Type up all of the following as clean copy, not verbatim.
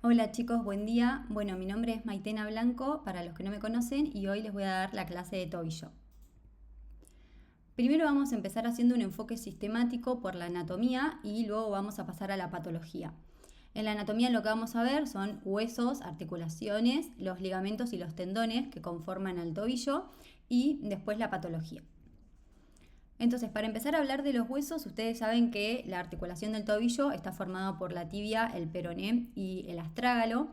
Hola chicos, buen día. Bueno, mi nombre es Maitena Blanco, para los que no me conocen, y hoy les voy a dar la clase de tobillo. Primero vamos a empezar haciendo un enfoque sistemático por la anatomía y luego vamos a pasar a la patología. En la anatomía lo que vamos a ver son huesos, articulaciones, los ligamentos y los tendones que conforman al tobillo y después la patología. Entonces, para empezar a hablar de los huesos, ustedes saben que la articulación del tobillo está formada por la tibia, el peroné y el astrágalo,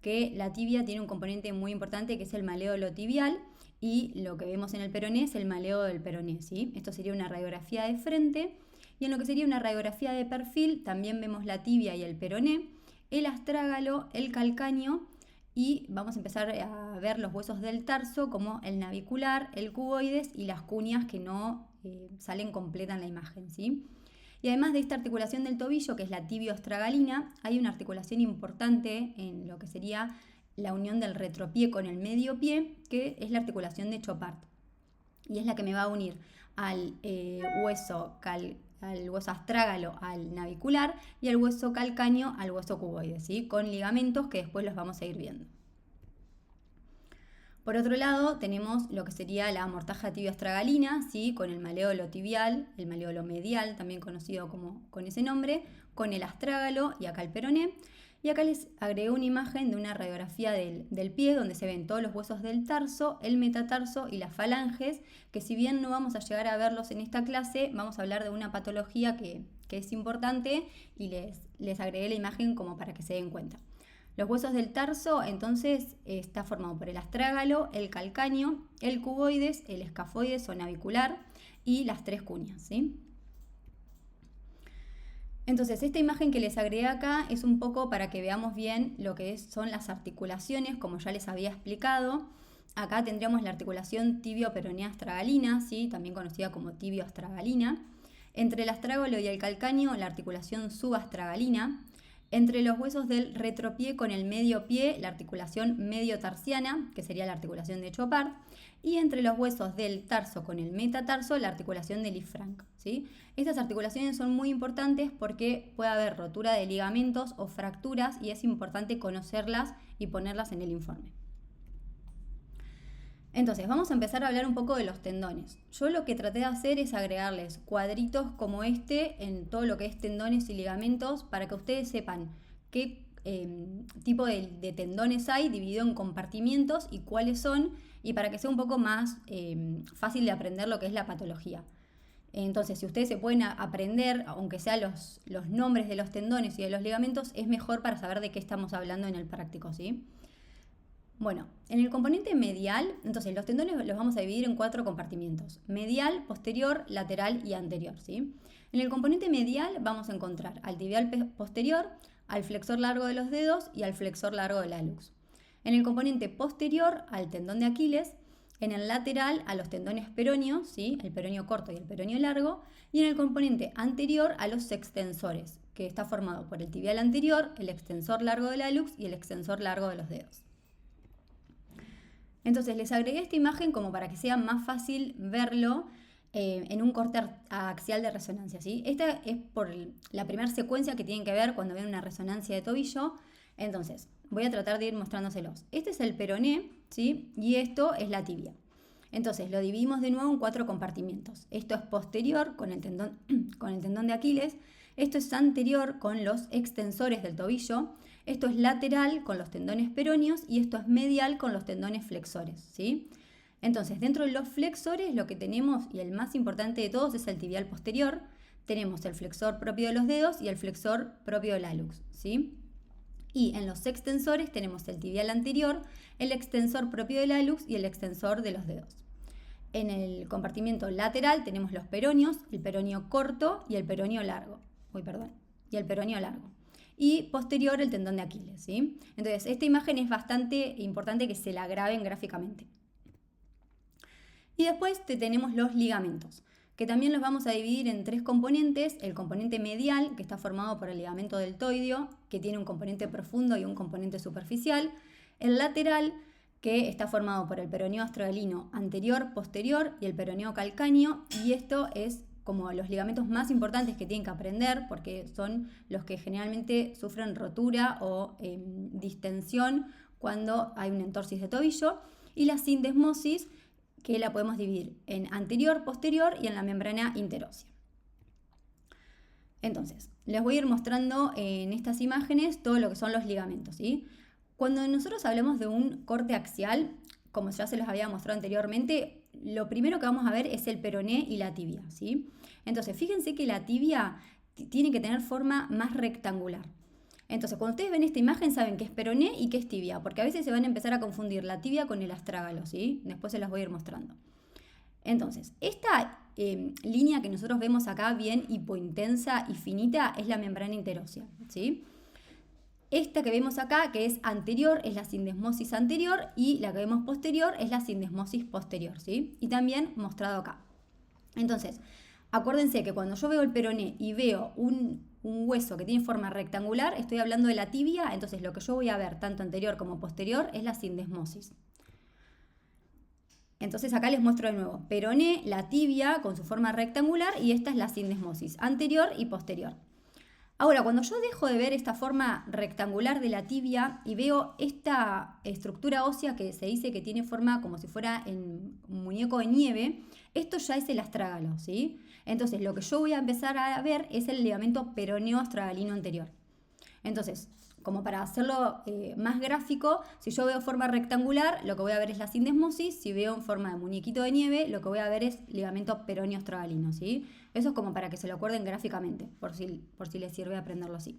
que la tibia tiene un componente muy importante que es el maléolo tibial y lo que vemos en el peroné es el maleo del peroné, ¿sí? Esto sería una radiografía de frente y en lo que sería una radiografía de perfil también vemos la tibia y el peroné, el astrágalo, el calcáneo y vamos a empezar a ver los huesos del tarso como el navicular, el cuboides y las cuñas que no salen completa en la imagen, ¿sí? Y además de esta articulación del tobillo, que es la tibio-astragalina, hay una articulación importante en lo que sería la unión del retropié con el medio pie, que es la articulación de Chopard. Y es la que me va a unir al al hueso astrágalo al navicular y al hueso calcáneo al hueso cuboide, ¿sí? Con ligamentos que después los vamos a ir viendo. Por otro lado, tenemos lo que sería la mortaja tibio-astragalina, ¿sí? Con el maléolo tibial, el maléolo medial, también conocido con ese nombre, con el astrágalo y acá el peroné. Y acá les agregué una imagen de una radiografía del pie donde se ven todos los huesos del tarso, el metatarso y las falanges, que si bien no vamos a llegar a verlos en esta clase, vamos a hablar de una patología que es importante y les agregué la imagen como para que se den cuenta. Los huesos del tarso entonces está formado por el astrágalo, el calcáneo, el cuboides, el escafoides o navicular y las tres cuñas, ¿sí? Entonces, esta imagen que les agregué acá es un poco para que veamos bien lo que son las articulaciones, como ya les había explicado. Acá tendríamos la articulación tibio-peronea astragalina, ¿sí? También conocida como tibio-astragalina. Entre el astrágalo y el calcáneo, la articulación subastragalina. Entre los huesos del retropié con el medio pie, la articulación mediotarsiana, que sería la articulación de Chopard, y entre los huesos del tarso con el metatarso, la articulación de Lisfranc, ¿sí? Estas articulaciones son muy importantes porque puede haber rotura de ligamentos o fracturas y es importante conocerlas y ponerlas en el informe. Entonces, vamos a empezar a hablar un poco de los tendones. Yo lo que traté de hacer es agregarles cuadritos como este en todo lo que es tendones y ligamentos para que ustedes sepan qué tipo de tendones hay dividido en compartimientos y cuáles son, y para que sea un poco más fácil de aprender lo que es la patología. Entonces, si ustedes se pueden aprender, aunque sean los nombres de los tendones y de los ligamentos, es mejor para saber de qué estamos hablando en el práctico, ¿sí? Bueno, en el componente medial, entonces los tendones los vamos a dividir en 4 compartimientos: medial, posterior, lateral y anterior, ¿sí? En el componente medial vamos a encontrar al tibial posterior, al flexor largo de los dedos y al flexor largo del hallux. En el componente posterior, al tendón de Aquiles. En el lateral, a los tendones peroneos, ¿sí? El peroneo corto y el peroneo largo. Y en el componente anterior, a los extensores, que está formado por el tibial anterior, el extensor largo del hallux y el extensor largo de los dedos. Entonces les agregué esta imagen como para que sea más fácil verlo en un corte axial de resonancia, ¿sí? Esta es por la primera secuencia que tienen que ver cuando ven una resonancia de tobillo. Entonces, voy a tratar de ir mostrándoselos. Este es el peroné, ¿sí? Y esto es la tibia. Entonces, lo dividimos de nuevo en 4 compartimientos. Esto es posterior con el tendón de Aquiles. Esto es anterior con los extensores del tobillo. Esto es lateral con los tendones peroneos y esto es medial con los tendones flexores, ¿sí? Entonces, dentro de los flexores lo que tenemos, y el más importante de todos, es el tibial posterior. Tenemos el flexor propio de los dedos y el flexor propio del hallux, ¿sí? Y en los extensores tenemos el tibial anterior, el extensor propio del hallux y el extensor de los dedos. En el compartimento lateral tenemos los peroneos, el peroneo corto y el peroneo largo. Y el peroneo largo. Y posterior el tendón de Aquiles, ¿sí? Entonces, esta imagen es bastante importante que se la graben gráficamente. Y después tenemos los ligamentos, que también los vamos a dividir en 3 componentes. El componente medial, que está formado por el ligamento deltoideo, que tiene un componente profundo y un componente superficial. El lateral, que está formado por el peroneo astragalino anterior, posterior y el peroneo calcáneo, y esto es como los ligamentos más importantes que tienen que aprender, porque son los que generalmente sufren rotura o distensión cuando hay una entorsis de tobillo, y la sindesmosis, que la podemos dividir en anterior, posterior y en la membrana interósea. Entonces, les voy a ir mostrando en estas imágenes todo lo que son los ligamentos, ¿sí? Cuando nosotros hablamos de un corte axial, como ya se los había mostrado anteriormente, lo primero que vamos a ver es el peroné y la tibia, ¿sí? Entonces, fíjense que la tibia tiene que tener forma más rectangular. Entonces, cuando ustedes ven esta imagen, saben que es peroné y que es tibia, porque a veces se van a empezar a confundir la tibia con el astrágalo, ¿sí? Después se las voy a ir mostrando. Entonces, esta línea que nosotros vemos acá, bien hipointensa y finita, es la membrana interósea, ¿sí? Esta que vemos acá, que es anterior, es la sindesmosis anterior, y la que vemos posterior es la sindesmosis posterior, ¿sí? Y también mostrado acá. Entonces, acuérdense que cuando yo veo el peroné y veo un hueso que tiene forma rectangular, estoy hablando de la tibia, entonces lo que yo voy a ver, tanto anterior como posterior, es la sindesmosis. Entonces acá les muestro de nuevo, peroné, la tibia con su forma rectangular, y esta es la sindesmosis anterior y posterior. Ahora, cuando yo dejo de ver esta forma rectangular de la tibia y veo esta estructura ósea que se dice que tiene forma como si fuera un muñeco de nieve, esto ya es el astrágalo, ¿sí? Entonces, lo que yo voy a empezar a ver es el ligamento peroneo astragalino anterior. Entonces, como para hacerlo más gráfico, si yo veo forma rectangular, lo que voy a ver es la sindesmosis. Si veo en forma de muñequito de nieve, lo que voy a ver es ligamento peroneo astragalino, ¿sí? Eso es como para que se lo acuerden gráficamente, por si les sirve aprenderlo así.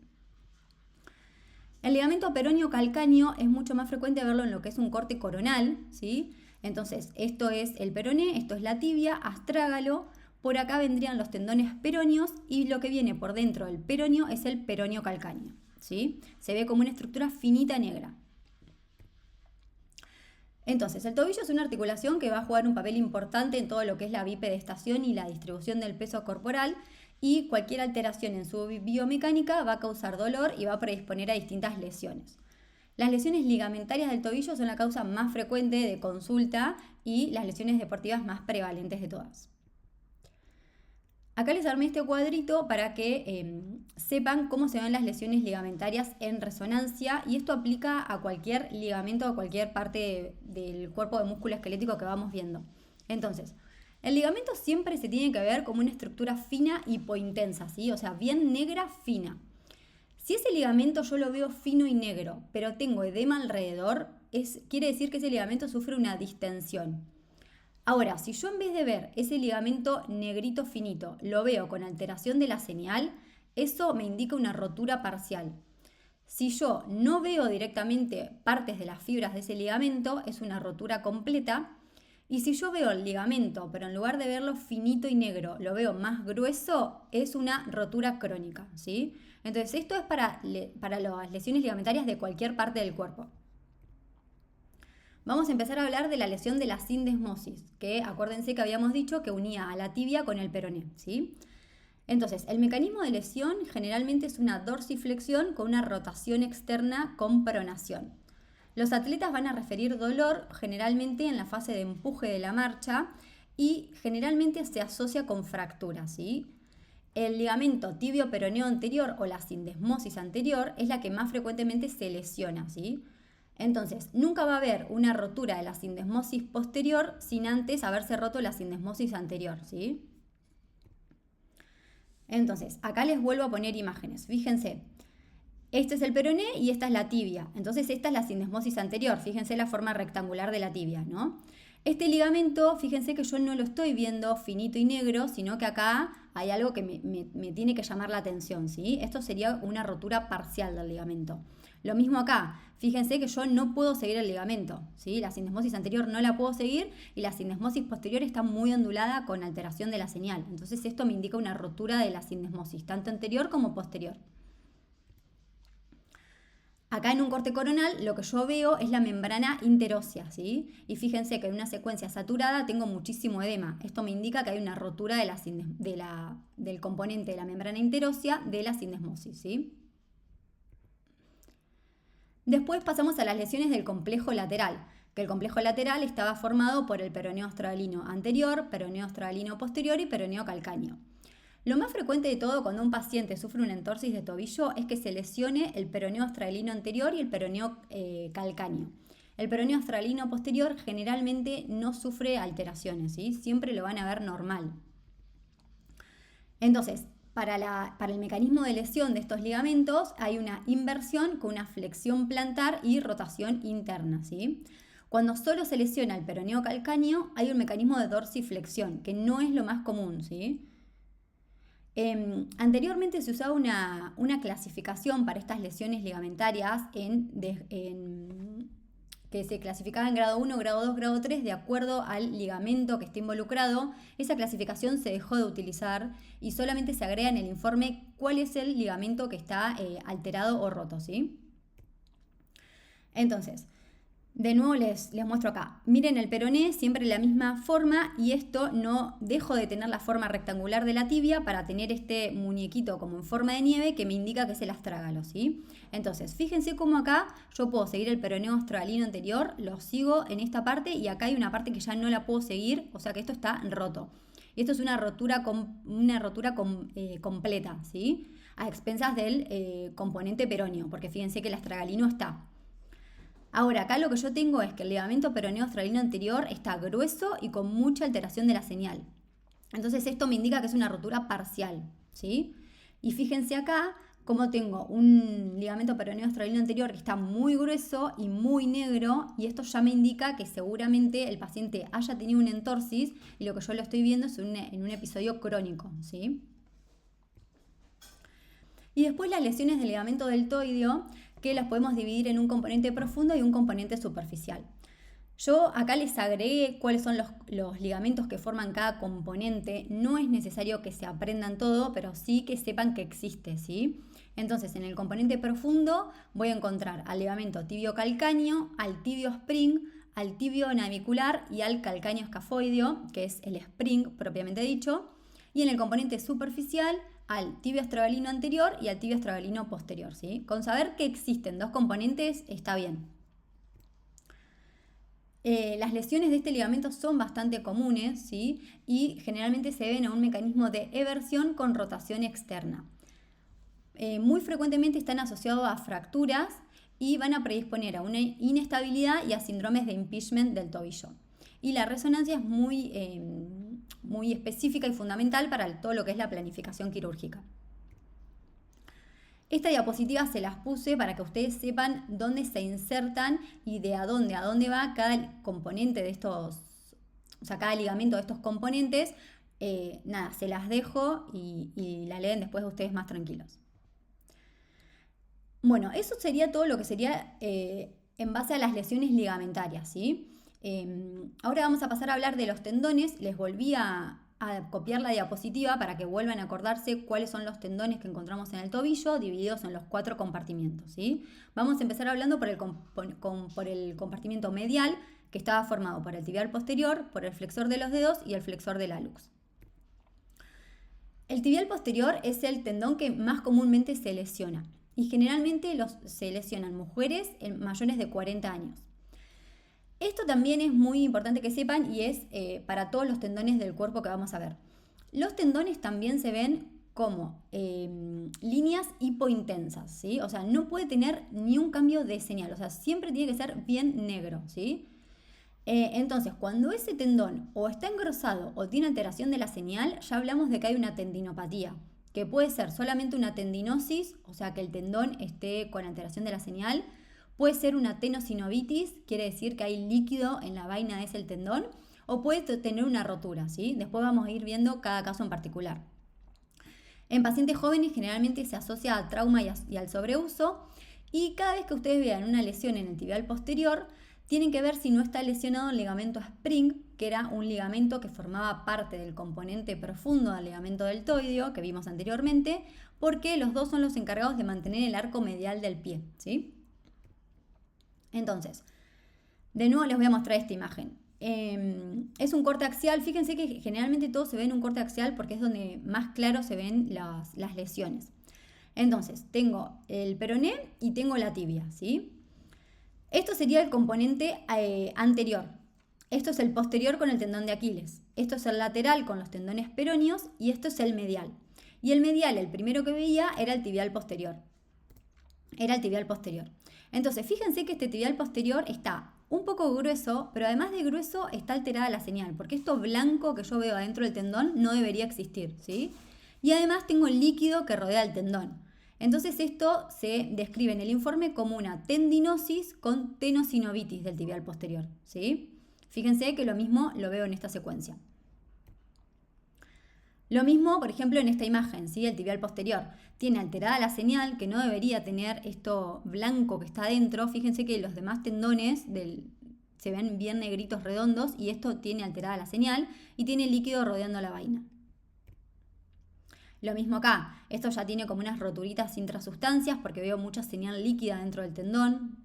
El ligamento peroneo calcáneo es mucho más frecuente verlo en lo que es un corte coronal, ¿sí? Entonces, esto es el peroné, esto es la tibia, astrágalo. Por acá vendrían los tendones peroneos, y lo que viene por dentro del peroneo es el peroneo calcáneo, ¿sí? Se ve como una estructura finita negra. Entonces, el tobillo es una articulación que va a jugar un papel importante en todo lo que es la bipedestación y la distribución del peso corporal, y cualquier alteración en su biomecánica va a causar dolor y va a predisponer a distintas lesiones. Las lesiones ligamentarias del tobillo son la causa más frecuente de consulta y las lesiones deportivas más prevalentes de todas. Acá les armé este cuadrito para que sepan cómo se ven las lesiones ligamentarias en resonancia, y esto aplica a cualquier ligamento o cualquier parte del cuerpo de músculo esquelético que vamos viendo. Entonces, el ligamento siempre se tiene que ver como una estructura fina hipointensa, ¿sí? O sea, bien negra, fina. Si ese ligamento yo lo veo fino y negro, pero tengo edema alrededor, quiere decir que ese ligamento sufre una distensión. Ahora, si yo en vez de ver ese ligamento negrito finito, lo veo con alteración de la señal, eso me indica una rotura parcial. Si yo no veo directamente partes de las fibras de ese ligamento, es una rotura completa. Y si yo veo el ligamento, pero en lugar de verlo finito y negro, lo veo más grueso, es una rotura crónica, ¿sí? Entonces, esto es para las lesiones ligamentarias de cualquier parte del cuerpo. Vamos a empezar a hablar de la lesión de la sindesmosis, que acuérdense que habíamos dicho que unía a la tibia con el peroné, ¿sí? Entonces, el mecanismo de lesión generalmente es una dorsiflexión con una rotación externa con pronación. Los atletas van a referir dolor generalmente en la fase de empuje de la marcha, y generalmente se asocia con fracturas, ¿sí? El ligamento tibio-peroneo anterior o la sindesmosis anterior es la que más frecuentemente se lesiona, ¿sí? Entonces, nunca va a haber una rotura de la sindesmosis posterior sin antes haberse roto la sindesmosis anterior, ¿sí? Entonces, acá les vuelvo a poner imágenes. Fíjense, este es el peroné y esta es la tibia. Entonces, esta es la sindesmosis anterior. Fíjense la forma rectangular de la tibia, ¿no? Este ligamento, fíjense que yo no lo estoy viendo finito y negro, sino que acá hay algo que me tiene que llamar la atención, ¿sí? Esto sería una rotura parcial del ligamento. Lo mismo acá, fíjense que yo no puedo seguir el ligamento, ¿sí? La sindesmosis anterior no la puedo seguir, y la sindesmosis posterior está muy ondulada con alteración de la señal. Entonces esto me indica una rotura de la sindesmosis, tanto anterior como posterior. Acá en un corte coronal lo que yo veo es la membrana interósea, ¿sí? Y fíjense que en una secuencia saturada tengo muchísimo edema. Esto me indica que hay una rotura del componente de la membrana interósea de la sindesmosis, ¿sí? Después pasamos a las lesiones del complejo lateral, que el complejo lateral estaba formado por el peroneo astragalino anterior, peroneo astragalino posterior y peroneo calcáneo. Lo más frecuente de todo cuando un paciente sufre una entorsis de tobillo es que se lesione el peroneo australino anterior y el peroneo calcáneo. El peroneo australino posterior generalmente no sufre alteraciones, ¿sí? Siempre lo van a ver normal. Entonces, para el mecanismo de lesión de estos ligamentos hay una inversión con una flexión plantar y rotación interna, ¿sí? Cuando solo se lesiona el peroneo calcáneo hay un mecanismo de dorsiflexión, que no es lo más común, ¿sí? Anteriormente se usaba una clasificación para estas lesiones ligamentarias que se clasificaba en grado 1, grado 2, grado 3 de acuerdo al ligamento que esté involucrado. Esa clasificación se dejó de utilizar y solamente se agrega en el informe cuál es el ligamento que está alterado o roto, ¿sí? Entonces, de nuevo les muestro acá. Miren el peroné, siempre la misma forma, y esto no dejo de tener la forma rectangular de la tibia para tener este muñequito como en forma de nieve que me indica que es el astrágalo, ¿sí? Entonces, fíjense cómo acá yo puedo seguir el peroneo australino anterior, lo sigo en esta parte y acá hay una parte que ya no la puedo seguir, o sea que esto está roto. Y esto es una rotura completa, ¿sí? A expensas del componente peroneo, porque fíjense que el astragalino está. Ahora, acá lo que yo tengo es que el ligamento peroneo australino anterior está grueso y con mucha alteración de la señal. Entonces esto me indica que es una rotura parcial, ¿sí? Y fíjense acá cómo tengo un ligamento peroneo australino anterior que está muy grueso y muy negro, y esto ya me indica que seguramente el paciente haya tenido una entorsis y lo que yo lo estoy viendo es en un episodio crónico, ¿sí? Y después las lesiones del ligamento deltoideo, que las podemos dividir en un componente profundo y un componente superficial. Yo acá les agregué cuáles son los ligamentos que forman cada componente. No es necesario que se aprendan todo, pero sí que sepan que existe, ¿sí? Entonces, en el componente profundo voy a encontrar al ligamento tibio calcáneo, al tibio spring, al tibio navicular y al calcáneo escafoideo, que es el spring propiamente dicho. Y en el componente superficial, al tibio astragalino anterior y al tibio astragalino posterior, ¿sí? Con saber que existen dos componentes está bien. Las lesiones de este ligamento son bastante comunes, ¿sí? Y generalmente se deben a un mecanismo de eversión con rotación externa. Muy frecuentemente están asociados a fracturas y van a predisponer a una inestabilidad y a síndromes de impingement del tobillo. Y la resonancia es muy específica y fundamental para todo lo que es la planificación quirúrgica. Esta diapositiva se las puse para que ustedes sepan dónde se insertan y de a dónde va cada componente de estos, o sea, cada ligamento de estos componentes. Nada, se las dejo y la leen después de ustedes más tranquilos. Bueno, eso sería todo lo que sería en base a las lesiones ligamentarias, ¿sí? Ahora vamos a pasar a hablar de los tendones. Les volví a copiar la diapositiva para que vuelvan a acordarse cuáles son los tendones que encontramos en el tobillo, divididos en los 4 compartimientos, ¿sí? Vamos a empezar hablando por el compartimiento medial, que estaba formado por el tibial posterior, por el flexor de los dedos y el flexor del hallux. El tibial posterior es el tendón que más comúnmente se lesiona y generalmente se lesionan mujeres mayores de 40 años. Esto también es muy importante que sepan y es para todos los tendones del cuerpo que vamos a ver. Los tendones también se ven como líneas hipointensas, ¿sí? O sea, no puede tener ni un cambio de señal, o sea, siempre tiene que ser bien negro, ¿sí? Entonces, cuando ese tendón o está engrosado o tiene alteración de la señal, ya hablamos de que hay una tendinopatía, que puede ser solamente una tendinosis, o sea, que el tendón esté con alteración de la señal. Puede ser una tenosinovitis, quiere decir que hay líquido en la vaina de ese tendón, o puede tener una rotura, ¿sí? Después vamos a ir viendo cada caso en particular. En pacientes jóvenes generalmente se asocia al trauma y al sobreuso, y cada vez que ustedes vean una lesión en el tibial posterior, tienen que ver si no está lesionado el ligamento spring, que era un ligamento que formaba parte del componente profundo del ligamento deltoideo que vimos anteriormente, porque los dos son los encargados de mantener el arco medial del pie, ¿sí? Entonces, de nuevo les voy a mostrar esta imagen. Es un corte axial. Fíjense que generalmente todo se ve en un corte axial porque es donde más claro se ven las lesiones. Entonces, tengo el peroné y tengo la tibia, ¿sí? Esto sería el componente anterior. Esto es el posterior con el tendón de Aquiles. Esto es el lateral con los tendones peroneos y esto es el medial. Y el medial, el primero que veía, era el tibial posterior. Entonces, fíjense que este tibial posterior está un poco grueso, pero además de grueso está alterada la señal, porque esto blanco que yo veo adentro del tendón no debería existir, ¿sí? Y además tengo el líquido que rodea el tendón. Entonces esto se describe en el informe como una tendinosis con tenosinovitis del tibial posterior, ¿sí? Fíjense que lo mismo lo veo en esta secuencia. Lo mismo, por ejemplo, en esta imagen, ¿sí? El tibial posterior tiene alterada la señal, que no debería tener esto blanco que está adentro. Fíjense que los demás tendones se ven bien negritos redondos y esto tiene alterada la señal y tiene líquido rodeando la vaina. Lo mismo acá, esto ya tiene como unas roturitas intrasustancias porque veo mucha señal líquida dentro del tendón.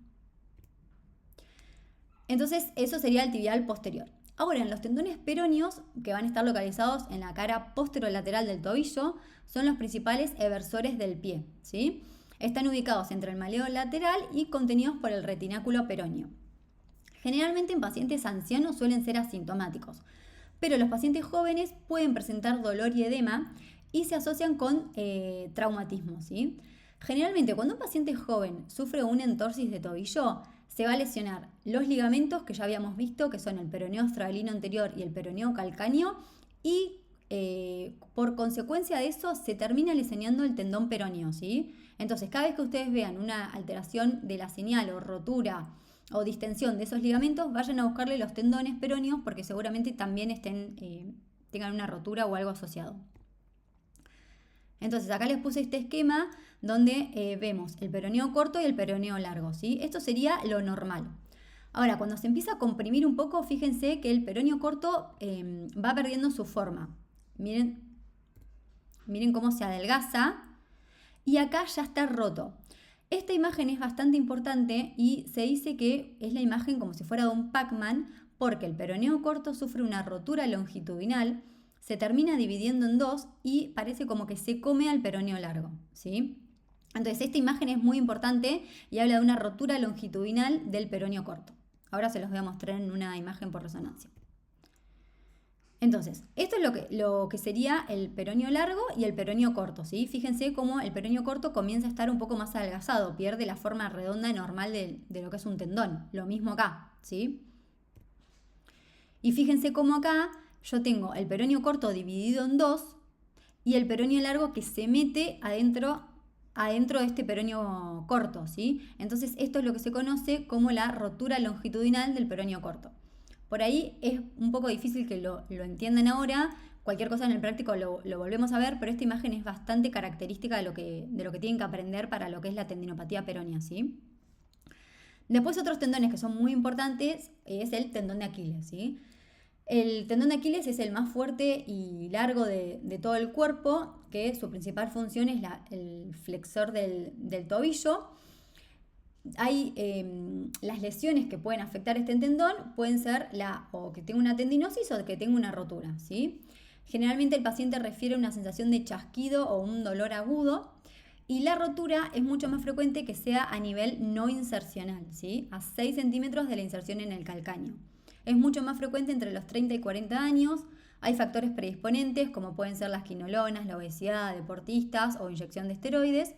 Entonces eso sería el tibial posterior. Ahora, en los tendones peroneos, que van a estar localizados en la cara posterolateral del tobillo, son los principales eversores del pie, ¿sí? Están ubicados entre el maleo lateral y contenidos por el retináculo peroneo. Generalmente en pacientes ancianos suelen ser asintomáticos, pero los pacientes jóvenes pueden presentar dolor y edema y se asocian con traumatismo, ¿sí? Generalmente cuando un paciente joven sufre una entorsis de tobillo, se va a lesionar los ligamentos que ya habíamos visto, que son el peroneo astragalo anterior y el peroneo calcáneo, y por consecuencia de eso se termina lesionando el tendón peroneo, ¿sí? Entonces, cada vez que ustedes vean una alteración de la señal o rotura o distensión de esos ligamentos, vayan a buscarle los tendones peroneos porque seguramente también tengan una rotura o algo asociado. Entonces acá les puse este esquema donde vemos el peroneo corto y el peroneo largo, ¿sí? Esto sería lo normal. Ahora, cuando se empieza a comprimir un poco, fíjense que el peroneo corto va perdiendo su forma. Miren cómo se adelgaza y acá ya está roto. Esta imagen es bastante importante y se dice que es la imagen como si fuera de un Pac-Man porque el peroneo corto sufre una rotura longitudinal, se termina dividiendo en dos y parece como que se come al peroneo largo, ¿sí? Entonces esta imagen es muy importante y habla de una rotura longitudinal del peroneo corto. Ahora se los voy a mostrar en una imagen por resonancia. Entonces, esto es lo que sería el peroneo largo y el peroneo corto, ¿sí? Fíjense cómo el peroneo corto comienza a estar un poco más adelgazado, pierde la forma redonda normal de lo que es un tendón. Lo mismo acá, ¿sí? Y fíjense cómo acá yo tengo el peroneo corto dividido en dos y el peroneo largo que se mete adentro de este peroneo corto, ¿sí? Entonces esto es lo que se conoce como la rotura longitudinal del peroneo corto. Por ahí es un poco difícil que lo entiendan ahora, cualquier cosa en el práctico lo volvemos a ver, pero esta imagen es bastante característica de lo que tienen que aprender para lo que es la tendinopatía peronea, ¿sí? Después otros tendones que son muy importantes es el tendón de Aquiles, ¿sí? El tendón de Aquiles es el más fuerte y largo de todo el cuerpo, que su principal función es el flexor del tobillo. Hay las lesiones que pueden afectar este tendón pueden ser o que tenga una tendinosis o que tenga una rotura, ¿sí? Generalmente el paciente refiere a una sensación de chasquido o un dolor agudo y la rotura es mucho más frecuente que sea a nivel no insercional, ¿sí? A 6 centímetros de la inserción en el calcáneo. Es mucho más frecuente entre los 30 y 40 años. Hay factores predisponentes como pueden ser las quinolonas, la obesidad, deportistas o inyección de esteroides.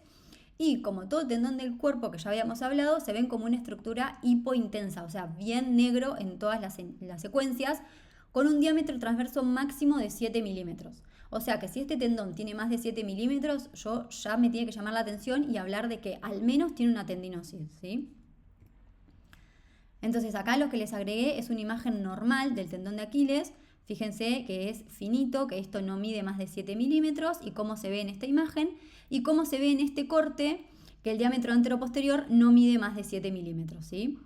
Y como todo tendón del cuerpo que ya habíamos hablado, se ven como una estructura hipointensa, o sea, bien negro en todas las secuencias, con un diámetro transverso máximo de 7 milímetros. O sea que si este tendón tiene más de 7 milímetros, yo ya me tiene que llamar la atención y hablar de que al menos tiene una tendinosis, ¿sí? Entonces acá lo que les agregué es una imagen normal del tendón de Aquiles. Fíjense que es finito, que esto no mide más de 7 milímetros y cómo se ve en esta imagen y cómo se ve en este corte que el diámetro anteroposterior no mide más de 7 milímetros, ¿sí?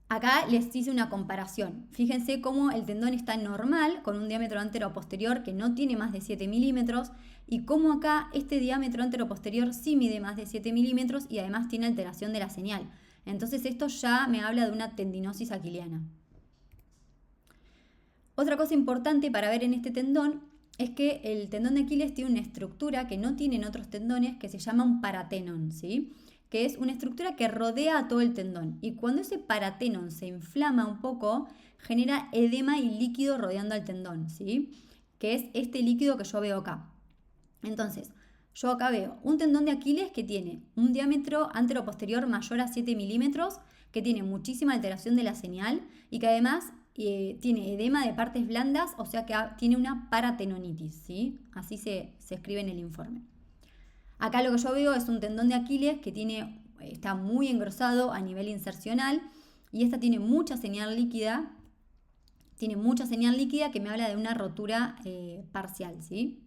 Acá les hice una comparación. Fíjense cómo el tendón está normal con un diámetro anteroposterior que no tiene más de 7 milímetros y cómo acá este diámetro anteroposterior sí mide más de 7 milímetros y además tiene alteración de la señal. Entonces esto ya me habla de una tendinosis aquiliana. Otra cosa importante para ver en este tendón es que el tendón de Aquiles tiene una estructura que no tienen otros tendones que se llama un paratenon, ¿sí? Que es una estructura que rodea a todo el tendón. Y cuando ese paratenon se inflama un poco, genera edema y líquido rodeando al tendón, ¿sí? que es este líquido que yo veo acá. Entonces, yo acá veo un tendón de Aquiles que tiene un diámetro anteroposterior mayor a 7 milímetros, que tiene muchísima alteración de la señal y que además tiene edema de partes blandas, o sea que tiene una paratenonitis, ¿sí? Así se escribe en el informe. Acá lo que yo veo es un tendón de Aquiles que está muy engrosado a nivel insercional y esta tiene mucha señal líquida. Tiene mucha señal líquida que me habla de una rotura parcial, ¿sí?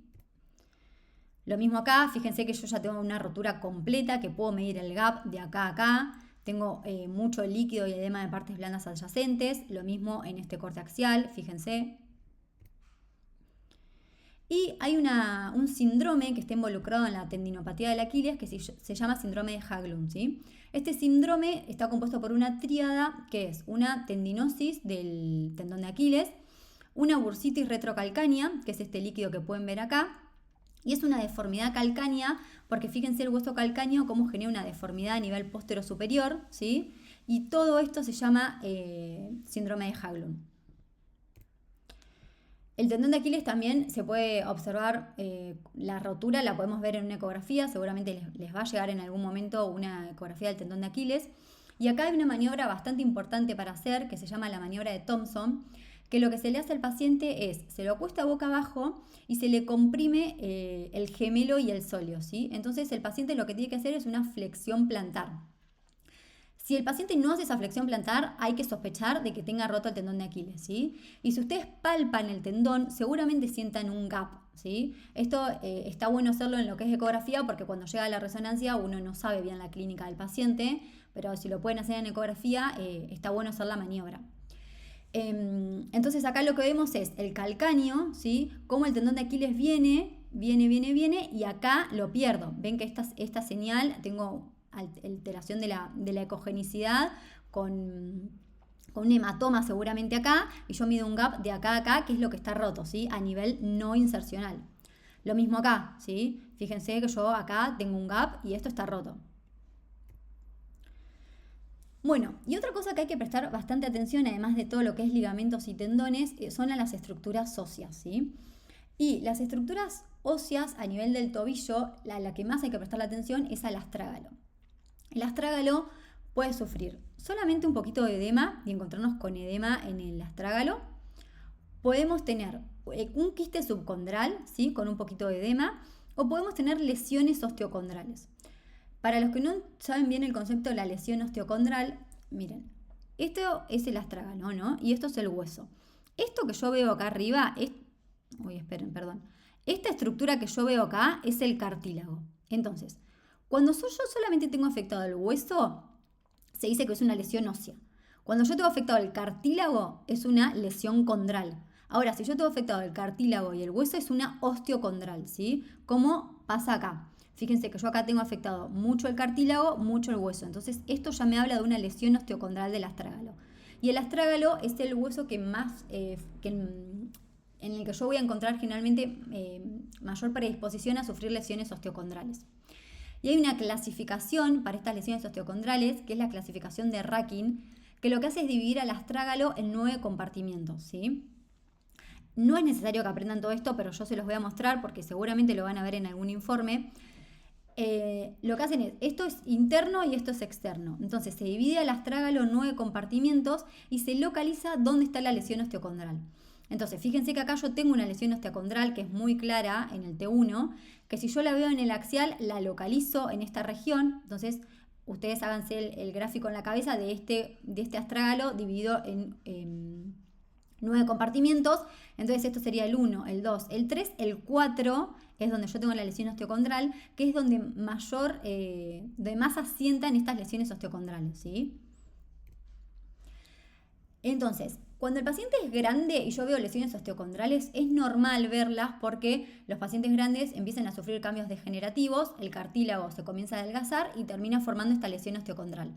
Lo mismo acá, fíjense que yo ya tengo una rotura completa, que puedo medir el gap de acá a acá. Tengo mucho líquido y edema de partes blandas adyacentes. Lo mismo en este corte axial, fíjense. Y hay un síndrome que está involucrado en la tendinopatía del Aquiles que se llama síndrome de Haglund, ¿sí? Este síndrome está compuesto por una tríada que es una tendinosis del tendón de Aquiles, una bursitis retrocalcánea, que es este líquido que pueden ver acá, y es una deformidad calcánea porque fíjense el hueso calcáneo cómo genera una deformidad a nivel posterior-superior, ¿sí? Y todo esto se llama síndrome de Haglund. El tendón de Aquiles también se puede observar, la rotura la podemos ver en una ecografía, seguramente les va a llegar en algún momento una ecografía del tendón de Aquiles. Y acá hay una maniobra bastante importante para hacer que se llama la maniobra de Thompson, que lo que se le hace al paciente es, se lo acuesta boca abajo y se le comprime el gemelo y el sóleo, ¿sí? Entonces el paciente lo que tiene que hacer es una flexión plantar. Si el paciente no hace esa flexión plantar, hay que sospechar de que tenga roto el tendón de Aquiles, ¿sí? Y si ustedes palpan el tendón, seguramente sientan un gap, ¿sí? Esto está bueno hacerlo en lo que es ecografía porque cuando llega a la resonancia uno no sabe bien la clínica del paciente, pero si lo pueden hacer en ecografía, está bueno hacer la maniobra. Entonces acá lo que vemos es el calcáneo, ¿sí? Cómo el tendón de Aquiles viene y acá lo pierdo. Ven que esta señal, tengo alteración de la ecogenicidad con un hematoma seguramente acá, y yo mido un gap de acá a acá, que es lo que está roto, ¿sí? A nivel no insercional. Lo mismo acá, ¿sí? Fíjense que yo acá tengo un gap y esto está roto. Bueno, y otra cosa que hay que prestar bastante atención, además de todo lo que es ligamentos y tendones, son a las estructuras óseas, ¿sí? Y las estructuras óseas a nivel del tobillo, la que más hay que prestar la atención es al astrágalo. El astrágalo puede sufrir solamente un poquito de edema y encontrarnos con edema en el astrágalo. Podemos tener un quiste subcondral, ¿sí? Con un poquito de edema, o podemos tener lesiones osteocondrales. Para los que no saben bien el concepto de la lesión osteocondral, miren, esto es el astrágalo, ¿no? Y esto es el hueso. Esto que yo veo acá arriba es... Esta estructura que yo veo acá es el cartílago. Entonces, cuando yo solamente tengo afectado el hueso, se dice que es una lesión ósea. Cuando yo tengo afectado el cartílago, es una lesión condral. Ahora, si yo tengo afectado el cartílago y el hueso, es una osteocondral, ¿sí? ¿Cómo pasa acá? Fíjense que yo acá tengo afectado mucho el cartílago, mucho el hueso. Entonces, esto ya me habla de una lesión osteocondral del astrágalo. Y el astrágalo es el hueso que más, en el que yo voy a encontrar generalmente mayor predisposición a sufrir lesiones osteocondrales. Y hay una clasificación para estas lesiones osteocondrales, que es la clasificación de Rakin, que lo que hace es dividir al astrágalo en 9 compartimentos, ¿sí? No es necesario que aprendan todo esto, pero yo se los voy a mostrar porque seguramente lo van a ver en algún informe. Lo que hacen es, esto es interno y esto es externo. Entonces se divide al astrágalo en 9 compartimentos y se localiza dónde está la lesión osteocondral. Entonces, fíjense que acá yo tengo una lesión osteocondral que es muy clara en el T1, que si yo la veo en el axial, la localizo en esta región. Entonces, ustedes háganse el gráfico en la cabeza de este astrágalo dividido en 9 compartimentos. Entonces, esto sería el 1, el 2, el 3, el 4 es donde yo tengo la lesión osteocondral, que es donde más asientan estas lesiones osteocondrales, ¿sí? Entonces, cuando el paciente es grande y yo veo lesiones osteocondrales, es normal verlas porque los pacientes grandes empiezan a sufrir cambios degenerativos, el cartílago se comienza a adelgazar y termina formando esta lesión osteocondral.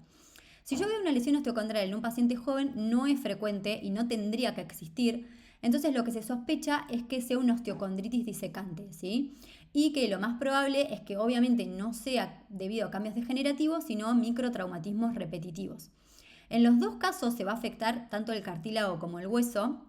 Si yo veo una lesión osteocondral en un paciente joven, no es frecuente y no tendría que existir. Entonces lo que se sospecha es que sea una osteocondritis disecante, ¿sí? Y que lo más probable es que obviamente no sea debido a cambios degenerativos, sino a microtraumatismos repetitivos. En los dos casos se va a afectar tanto el cartílago como el hueso,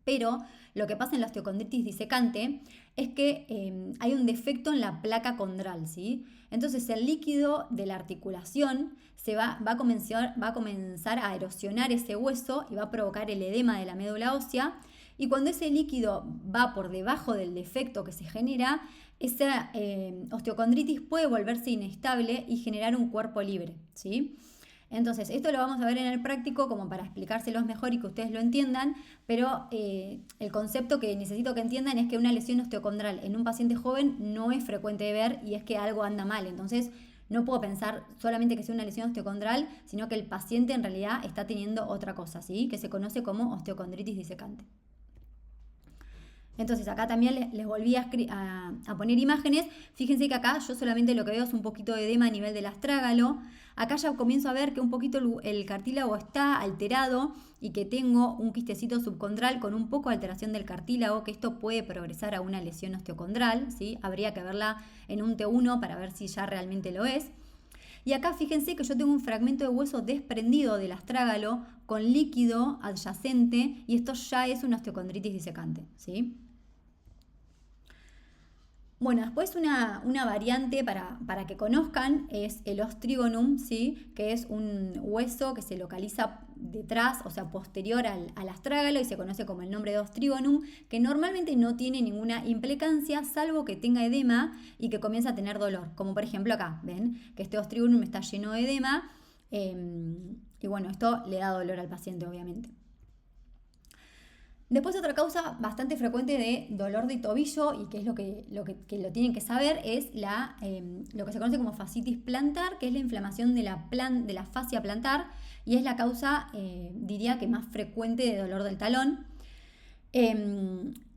Pero lo que pasa en la osteocondritis disecante es que hay un defecto en la placa condral, ¿sí? Entonces el líquido de la articulación va a comenzar a erosionar ese hueso y va a provocar el edema de la médula ósea. Y cuando ese líquido va por debajo del defecto que se genera, esa osteocondritis puede volverse inestable y generar un cuerpo libre, ¿sí? Entonces, esto lo vamos a ver en el práctico como para explicárselos mejor y que ustedes lo entiendan, pero el concepto que necesito que entiendan es que una lesión osteocondral en un paciente joven no es frecuente de ver y es que algo anda mal. Entonces, no puedo pensar solamente que sea una lesión osteocondral, sino que el paciente en realidad está teniendo otra cosa, ¿sí? Que se conoce como osteocondritis disecante. Entonces acá también les volví a poner imágenes. Fíjense que acá yo solamente lo que veo es un poquito de edema a nivel del astrágalo. Acá ya comienzo a ver que un poquito el cartílago está alterado y que tengo un quistecito subcondral con un poco de alteración del cartílago, que esto puede progresar a una lesión osteocondral, ¿sí? Habría que verla en un T1 para ver si ya realmente lo es. Y acá fíjense que yo tengo un fragmento de hueso desprendido del astrágalo con líquido adyacente y esto ya es una osteocondritis disecante, ¿sí? Bueno, después una variante para que conozcan es el ostrigonum, ¿sí? Que es un hueso que se localiza detrás, o sea, posterior al astrágalo y se conoce como el nombre de ostrigonum, que normalmente no tiene ninguna implicancia salvo que tenga edema y que comienza a tener dolor. Como por ejemplo acá, ven que este ostrigonum está lleno de edema y bueno, esto le da dolor al paciente obviamente. Después otra causa bastante frecuente de dolor de tobillo y que es lo que lo tienen que saber es lo que se conoce como fascitis plantar, que es la inflamación de la fascia plantar y es la causa, diría que más frecuente de dolor del talón.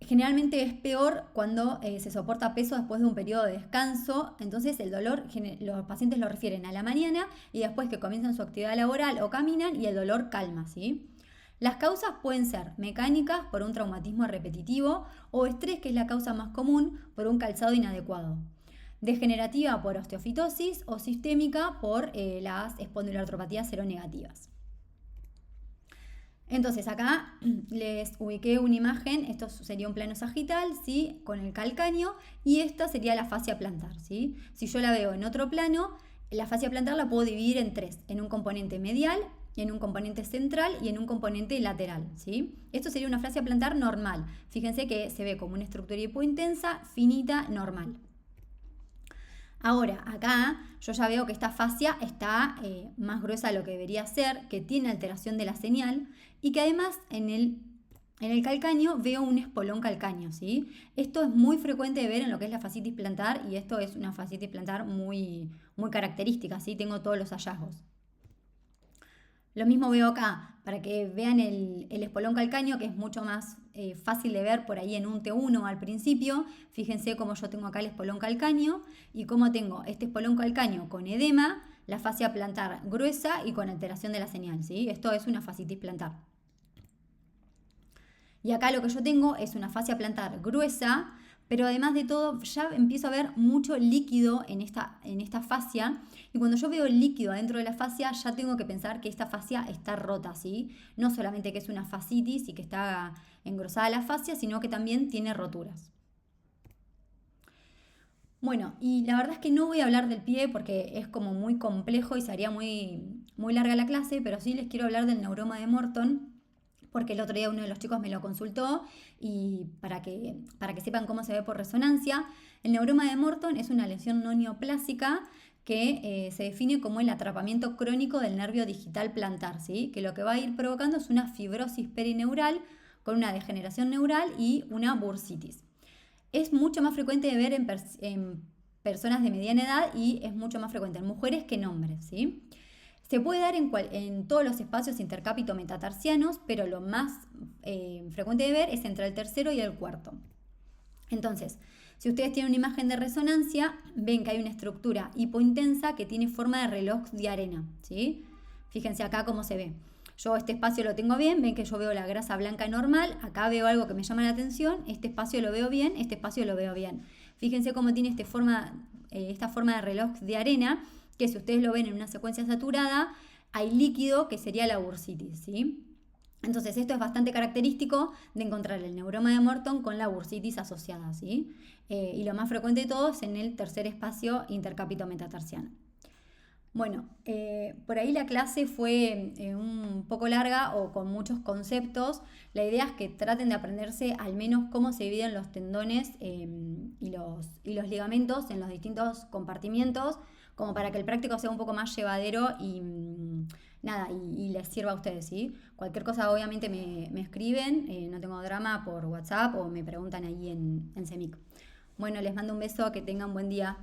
Generalmente es peor cuando se soporta peso después de un periodo de descanso, entonces el dolor los pacientes lo refieren a la mañana y después que comienzan su actividad laboral o caminan y el dolor calma, ¿sí? Las causas pueden ser mecánicas por un traumatismo repetitivo o estrés, que es la causa más común, por un calzado inadecuado. Degenerativa por osteofitosis o sistémica por las espondiloartropatías seronegativas. Entonces acá les ubiqué una imagen, esto sería un plano sagital, ¿sí? Con el calcáneo y esta sería la fascia plantar, ¿sí? Si yo la veo en otro plano, la fascia plantar la puedo dividir en tres, en un componente medial, en un componente central y en un componente lateral, ¿sí? Esto sería una fascia plantar normal. Fíjense que se ve como una estructura hipointensa, finita, normal. Ahora, acá yo ya veo que esta fascia está más gruesa de lo que debería ser, que tiene alteración de la señal y que además en el calcáneo veo un espolón calcáneo, ¿sí? Esto es muy frecuente de ver en lo que es la fascitis plantar y esto es una fascitis plantar muy, muy característica, ¿sí? Tengo todos los hallazgos. Lo mismo veo acá, para que vean el espolón calcáneo, que es mucho más fácil de ver por ahí en un T1 al principio. Fíjense cómo yo tengo acá el espolón calcáneo y cómo tengo este espolón calcáneo con edema, la fascia plantar gruesa y con alteración de la señal, ¿sí? Esto es una fascitis plantar. Y acá lo que yo tengo es una fascia plantar gruesa, pero además de todo ya empiezo a ver mucho líquido en esta fascia y cuando yo veo el líquido adentro de la fascia ya tengo que pensar que esta fascia está rota, ¿sí? No solamente que es una fascitis y que está engrosada la fascia, sino que también tiene roturas. Bueno, y la verdad es que no voy a hablar del pie porque es como muy complejo y se haría muy, muy larga la clase, pero sí les quiero hablar del neuroma de Morton, porque el otro día uno de los chicos me lo consultó y para que sepan cómo se ve por resonancia, el neuroma de Morton es una lesión no neoplásica que se define como el atrapamiento crónico del nervio digital plantar, ¿sí? Que lo que va a ir provocando es una fibrosis perineural con una degeneración neural y una bursitis. Es mucho más frecuente de ver en personas de mediana edad y es mucho más frecuente en mujeres que en hombres, ¿sí? Se puede dar en todos los espacios intercápito metatarsianos, pero lo más frecuente de ver es entre el tercero y el cuarto. Entonces, si ustedes tienen una imagen de resonancia, ven que hay una estructura hipointensa que tiene forma de reloj de arena, ¿sí? Fíjense acá cómo se ve. Yo este espacio lo tengo bien, ven que yo veo la grasa blanca normal, acá veo algo que me llama la atención, este espacio lo veo bien, este espacio lo veo bien. Fíjense cómo tiene esta forma de reloj de arena, que si ustedes lo ven en una secuencia saturada, hay líquido que sería la bursitis, ¿sí? Entonces, esto es bastante característico de encontrar el neuroma de Morton con la bursitis asociada, ¿sí? Y lo más frecuente de todo es en el tercer espacio intercapito metatarsiano. Bueno, por ahí la clase fue un poco larga o con muchos conceptos. La idea es que traten de aprenderse al menos cómo se dividen los tendones y los ligamentos en los distintos compartimientos, como para que el práctico sea un poco más llevadero y nada, y les sirva a ustedes, ¿sí? Cualquier cosa obviamente me escriben, no tengo drama por WhatsApp o me preguntan ahí en CEMIC. Bueno, les mando un beso, que tengan buen día.